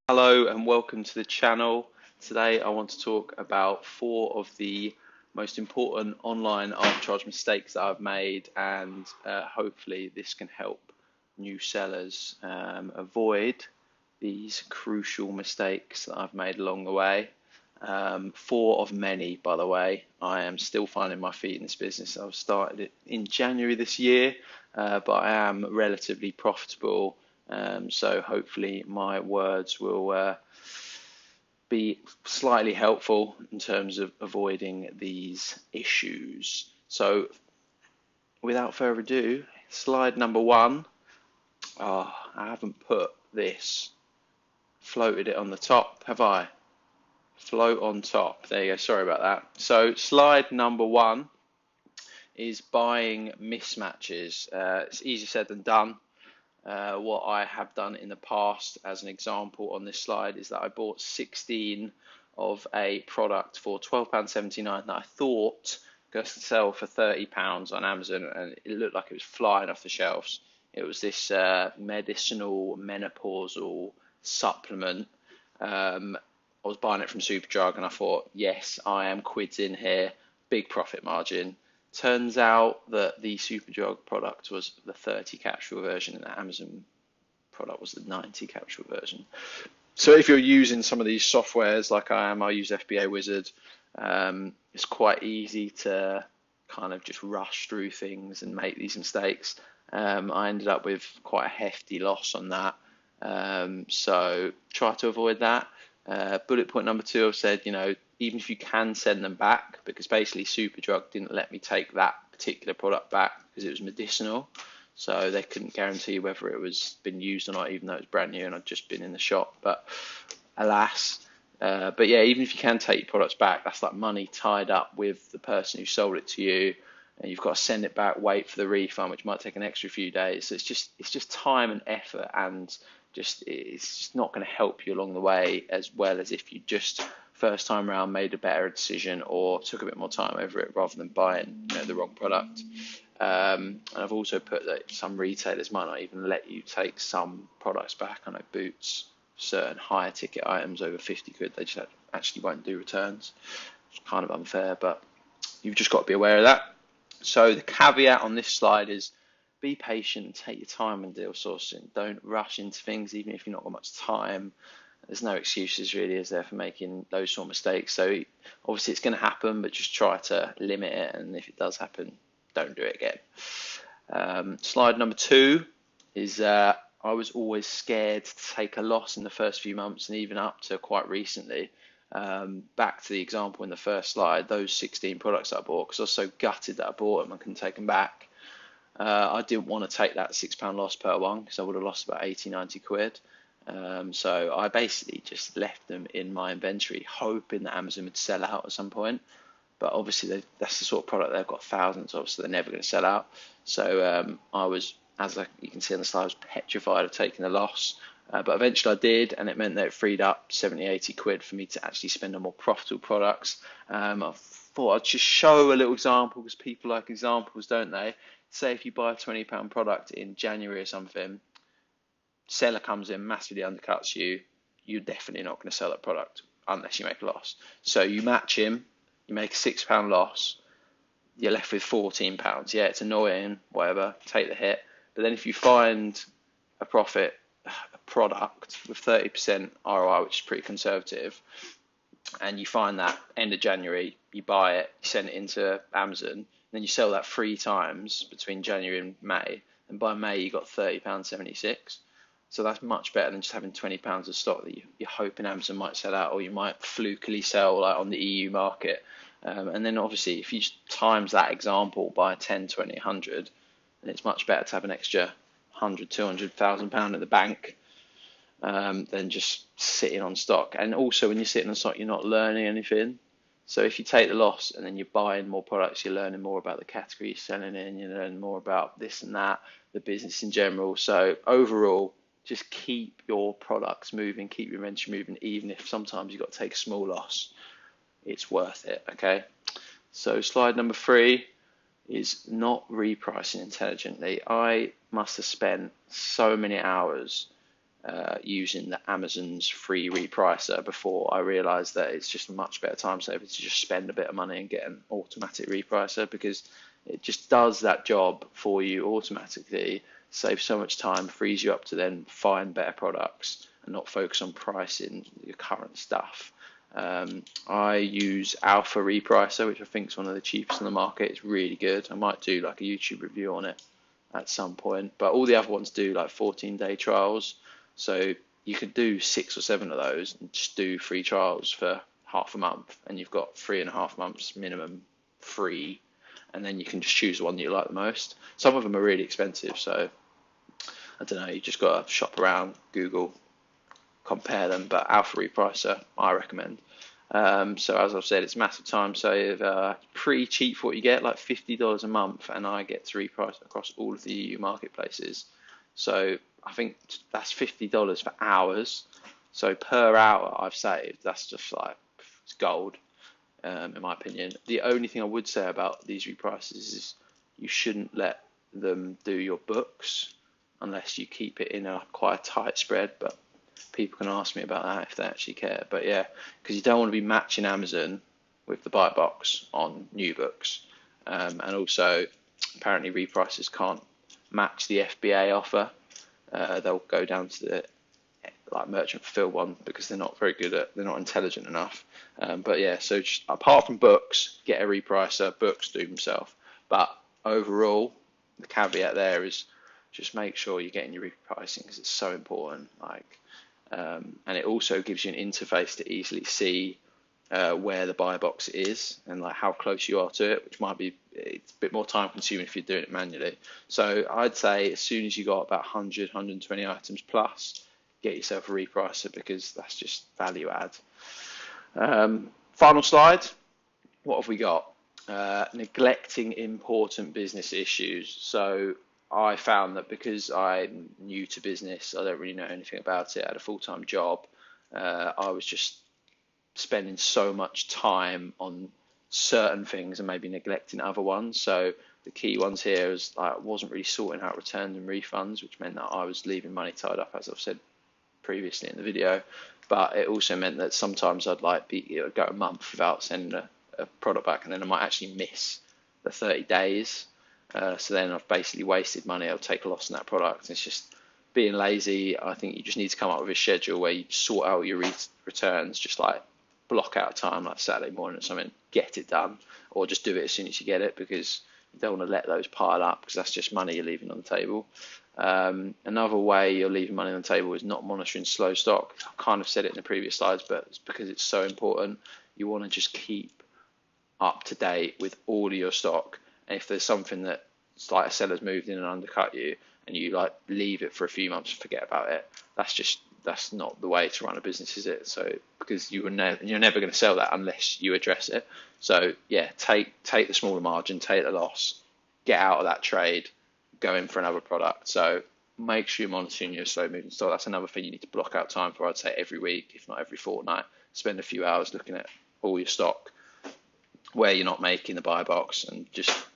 Hello and welcome to the channel. Today I want to talk about four of the most important online arbitrage mistakes that I've made, and hopefully this can help new sellers avoid these crucial mistakes that I've made along the way. Four of many, by the way. I am still finding my feet in this business. I've started it in January this year, but I am relatively profitable. So hopefully my words will be slightly helpful in terms of avoiding these issues. So without further ado, slide number one. Oh, I haven't put this, floated it on the top, have I? Float on top. There you go. Sorry about that. So slide number one is buying mismatches. It's easier said than done. What I have done in the past, as an example on this slide, is that I bought 16 of a product for £12.79 that I thought going to sell for £30 on Amazon, and it looked like it was flying off the shelves. It was this medicinal menopausal supplement. I was buying it from Superdrug, and I thought, yes, I am quids in here, big profit margin. Turns out that the Superdrug product was the 30 capsule version, and the Amazon product was the 90 capsule version. So if you're using some of these softwares like I am, I use FBA Wizard. It's quite easy to kind of just rush through things and make these mistakes. I ended up with quite a hefty loss on that. So try to avoid that. Bullet point number two, I've said, even if you can send them back, because basically Superdrug didn't let me take that particular product back because it was medicinal. So they couldn't guarantee whether it was been used or not, even though it was brand new and I'd just been in the shop. But alas. But yeah, even if you can take your products back, that's like money tied up with the person who sold it to you, and you've got to send it back, wait for the refund, which might take an extra few days. So it's just time and effort, and it's just not going to help you along the way as well as if you just first time around made a better decision or took a bit more time over it rather than buying the wrong product. And I've also put that some retailers might not even let you take some products back. I know Boots, certain higher ticket items over 50 quid, they just actually won't do returns. It's kind of unfair, but you've just got to be aware of that. So the caveat on this slide is be patient, take your time when deal sourcing. Don't rush into things, even if you've not got much time. There's no excuses really, is there, for making those sort of mistakes. So obviously it's going to happen, but just try to limit it. And if it does happen, don't do it again. Slide number two is I was always scared to take a loss in the first few months, and even up to quite recently. Back to the example in the first slide, those 16 products I bought, because I was so gutted that I bought them and couldn't take them back. I didn't want to take that £6 loss per one because I would have lost about 80, 90 quid. So I basically just left them in my inventory, hoping that Amazon would sell out at some point. But obviously that's the sort of product they've got thousands of, so they're never going to sell out. So I was, you can see on the slide, I was petrified of taking a loss. But eventually I did, and it meant that it freed up 70, 80 quid for me to actually spend on more profitable products. I thought I'd just show a little example, because people like examples, don't they? Say if you buy a £20 product in January or something, seller comes in, massively undercuts you, you're definitely not going to sell that product unless you make a loss. So you match him, you make a £6 loss, you're left with £14. Yeah, it's annoying, whatever, take the hit. But then if you find a product with 30% ROI, which is pretty conservative, and you find that end of January, you buy it, you send it into Amazon, and then you sell that 3 times between January and May, and by May you got £30.76. So that's much better than just having £20 of stock that you're hoping Amazon might sell out, or you might flukily sell like on the EU market. And then obviously if you times that example by 10, 20, 100, then it's much better to have an extra 100, 200,000 pound in the bank than just sitting on stock. And also when you're sitting on stock, you're not learning anything. So if you take the loss and then you're buying more products, you're learning more about the category you're selling in, you're learning more about this and that, the business in general. So overall, just keep your products moving, keep your inventory moving, even if sometimes you've got to take a small loss. It's worth it, okay? So slide number 3 is not repricing intelligently. I must have spent so many hours using the Amazon's free repricer before I realised that it's just a much better time saver to just spend a bit of money and get an automatic repricer, because it just does that job for you automatically, saves so much time, frees you up to then find better products and not focus on pricing your current stuff. I use Alpha Repricer, which I think is one of the cheapest in the market. It's really good. I might do like a YouTube review on it at some point, but all the other ones do like 14-day trials. So you could do 6 or 7 of those and just do free trials for half a month, and you've got 3.5 months minimum free, and then you can just choose the one that you like the most. Some of them are really expensive, so I don't know, you just got to shop around, Google, compare them, but Alpha Repricer I recommend. So as I've said, it's massive time save, pretty cheap for what you get, like $50 a month, and I get to reprice across all of the EU marketplaces. So I think that's $50 for hours. So per hour I've saved, that's just like, it's gold, in my opinion. The only thing I would say about these reprices is you shouldn't let them do your books unless you keep it in a quite a tight spread, but people can ask me about that if they actually care. But yeah, because you don't want to be matching Amazon with the buy box on new books, and also apparently reprices can't match the FBA offer. They'll go down to the like merchant fulfill one because they're not very good at, they're not intelligent enough. But yeah, so just, apart from books, get a repricer. Books do themselves, but overall the caveat there is just make sure you're getting your repricing, because it's so important. And it also gives you an interface to easily see where the buy box is and like how close you are to it, which might be, it's a bit more time consuming if you're doing it manually. So I'd say as soon as you got about 100, 120 items plus, get yourself a repricer, because that's just value add. Final slide. What have we got? Neglecting important business issues. So I found that because I'm new to business, I don't really know anything about it. I had a full-time job. I was just spending so much time on certain things and maybe neglecting other ones. So the key ones here is I wasn't really sorting out returns and refunds, which meant that I was leaving money tied up, as I've said previously in the video. But it also meant that sometimes I'd go a month without sending a product back, and then I might actually miss the 30 days. So then I've basically wasted money. I'll take a loss on that product. It's just being lazy. I think you just need to come up with a schedule where you sort out your returns, just like block out time, like Saturday morning or something, get it done, or just do it as soon as you get it, because you don't want to let those pile up, because that's just money you're leaving on the table. Another way you're leaving money on the table is not monitoring slow stock. I kind of said it in the previous slides, but it's because it's so important. You want to just keep up to date with all of your stock. And if there's something that it's like a seller's moved in and undercut you, and you like leave it for a few months and forget about it, that's not the way to run a business, is it? So because you're never going to sell that unless you address it. So yeah, take the smaller margin, take the loss, get out of that trade, go in for another product. So make sure you're monitoring your slow moving stock. That's another thing you need to block out time for. I'd say every week, if not every fortnight, spend a few hours looking at all your stock where you're not making the buy box, and just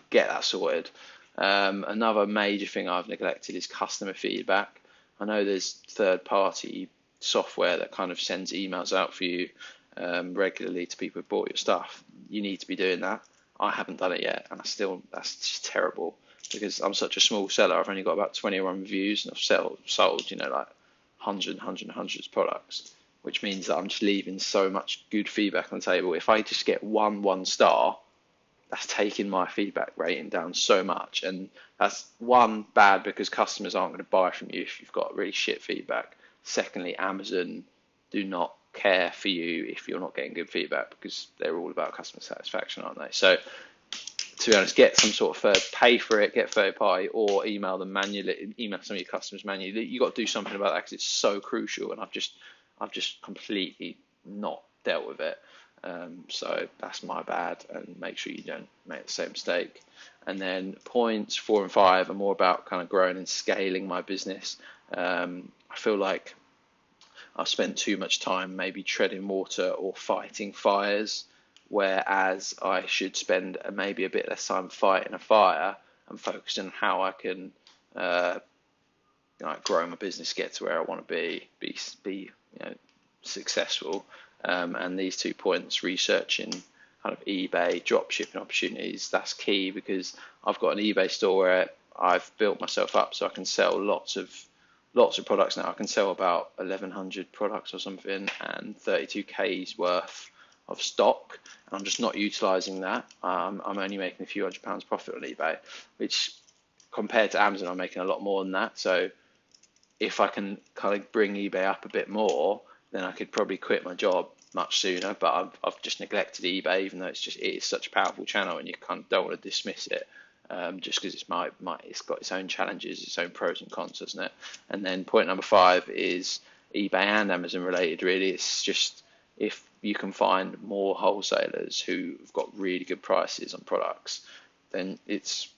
get that sorted. Another major thing I've neglected is customer feedback. I know there's third-party software that kind of sends emails out for you regularly to people who've bought your stuff. You need to be doing that. I haven't done it yet, and that's just terrible, because I'm such a small seller. I've only got about 21 reviews, and I've sold like hundreds of products, which means that I'm just leaving so much good feedback on the table. If I just get one star, that's taking my feedback rating down so much. And that's one, bad, because customers aren't going to buy from you if you've got really shit feedback. Secondly, Amazon do not care for you if you're not getting good feedback, because they're all about customer satisfaction, aren't they? So to be honest, get some sort of pay for it, get third party, or email them manually, email some of your customers manually. You got to do something about that, because it's so crucial, and I've just completely not dealt with it. So that's my bad, and make sure you don't make the same mistake. And then points 4 and 5 are more about kind of growing and scaling my business. I feel like I've spent too much time maybe treading water or fighting fires, whereas I should spend maybe a bit less time fighting a fire and focusing on how I can grow my business, get to where I want to be successful. And these 2 points, researching kind of eBay drop shipping opportunities, that's key, because I've got an eBay store where I've built myself up so I can sell lots of products now. I can sell about 1,100 products or something, and 32K's worth of stock, and I'm just not utilizing that. I'm only making a few £100 profit on eBay, which compared to Amazon, I'm making a lot more than that. So if I can kind of bring eBay up a bit more, then I could probably quit my job much sooner. But I've just neglected eBay, even though it is such a powerful channel, and you kind of don't want to dismiss it, just because it's got its own challenges, its own pros and cons, doesn't it? And then point number 5 is eBay and Amazon related. Really, it's just if you can find more wholesalers who've got really good prices on products, then it's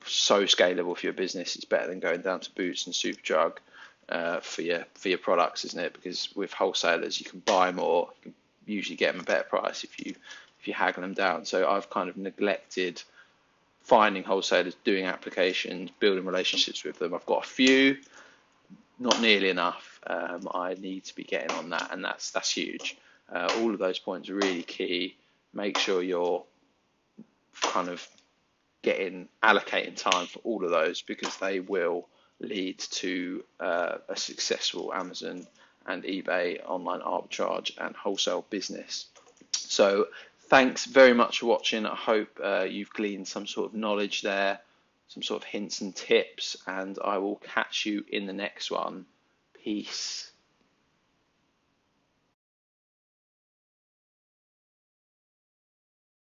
so scalable for your business. It's better than going down to Boots and Superdrug for your products, isn't it? Because with wholesalers, you can buy more, you can usually get them a better price if you haggle them down. So I've kind of neglected finding wholesalers, doing applications, building relationships with them. I've got a few, not nearly enough. I need to be getting on that, and that's huge. All of those points are really key. Make sure you're kind of allocating time for all of those, because they will lead to a successful Amazon and eBay online arbitrage and wholesale business. So thanks very much for watching. I hope you've gleaned some sort of knowledge there, some sort of hints and tips, and I will catch you in the next one. Peace.